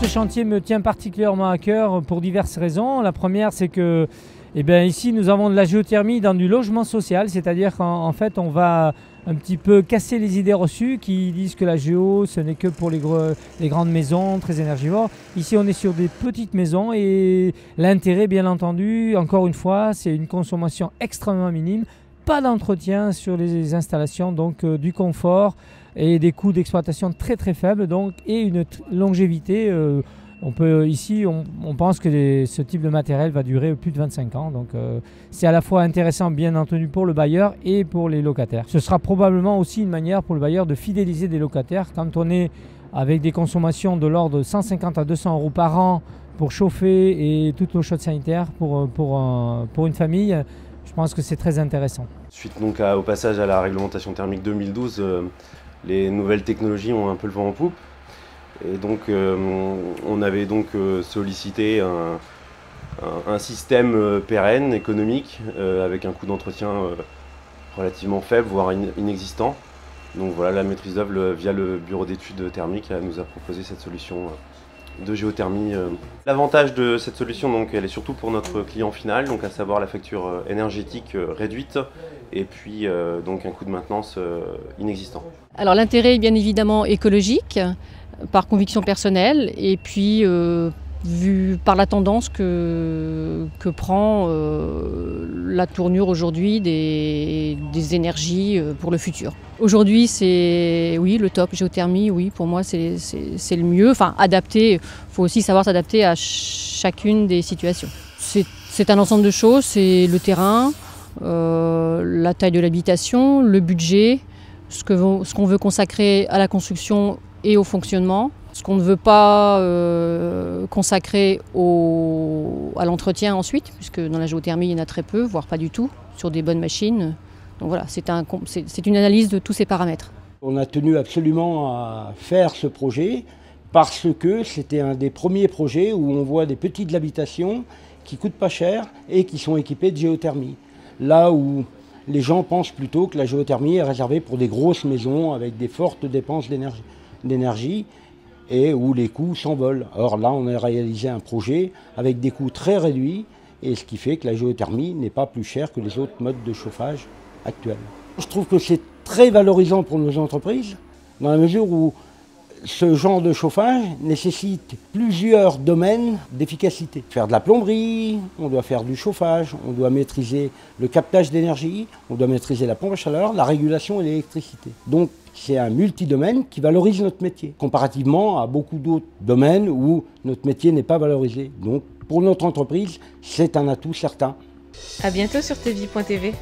Ce chantier me tient particulièrement à cœur pour diverses raisons. La première, c'est que ici, nous avons de la géothermie dans du logement social, c'est-à-dire qu'en fait, on va un petit peu casser les idées reçues qui disent que la géo, ce n'est que pour les grandes maisons très énergivores. Ici, on est sur des petites maisons et l'intérêt, bien entendu, encore une fois, c'est une consommation extrêmement minime, pas d'entretien sur les installations, donc du confort et des coûts d'exploitation très très faibles, donc, et une longévité. On pense que ce type de matériel va durer plus de 25 ans. Donc c'est à la fois intéressant bien entendu pour le bailleur et pour les locataires. Ce sera probablement aussi une manière pour le bailleur de fidéliser des locataires. Quand on est avec des consommations de l'ordre de 150 à 200 euros par an pour chauffer et toute l'eau chaude sanitaire pour une famille, je pense que c'est très intéressant. Suite donc au passage à la réglementation thermique 2012, les nouvelles technologies ont un peu le vent en poupe. Et donc on avait donc sollicité un système pérenne, économique, avec un coût d'entretien relativement faible, voire inexistant. Donc voilà, la maîtrise d'œuvre, via le bureau d'études thermiques, elle nous a proposé cette solution de géothermie. L'avantage de cette solution, donc, elle est surtout pour notre client final, donc à savoir la facture énergétique réduite et puis donc un coût de maintenance inexistant. Alors l'intérêt est bien évidemment écologique, par conviction personnelle, et puis vu par la tendance que prend la tournure aujourd'hui des énergies pour le futur. Aujourd'hui, c'est oui, le top géothermie, oui, pour moi c'est le mieux. Enfin, adapté, il faut aussi savoir s'adapter à chacune des situations. C'est un ensemble de choses, c'est le terrain, la taille de l'habitation, le budget, ce qu'on veut consacrer à la construction et au fonctionnement, ce qu'on ne veut pas consacrer à l'entretien ensuite, puisque dans la géothermie il y en a très peu, voire pas du tout, sur des bonnes machines. Donc voilà, c'est une analyse de tous ces paramètres. On a tenu absolument à faire ce projet parce que c'était un des premiers projets où on voit des petites habitations qui coûtent pas cher et qui sont équipées de géothermie. Là où les gens pensent plutôt que la géothermie est réservée pour des grosses maisons avec des fortes dépenses d'énergie et où les coûts s'envolent. Or là, on a réalisé un projet avec des coûts très réduits et ce qui fait que la géothermie n'est pas plus chère que les autres modes de chauffage actuels. Je trouve que c'est très valorisant pour nos entreprises dans la mesure où ce genre de chauffage nécessite plusieurs domaines d'efficacité. Faire de la plomberie, on doit faire du chauffage, on doit maîtriser le captage d'énergie, on doit maîtriser la pompe à chaleur, la régulation et l'électricité. Donc c'est un multidomaine qui valorise notre métier, comparativement à beaucoup d'autres domaines où notre métier n'est pas valorisé. Donc pour notre entreprise, c'est un atout certain. À bientôt sur tvi.tv.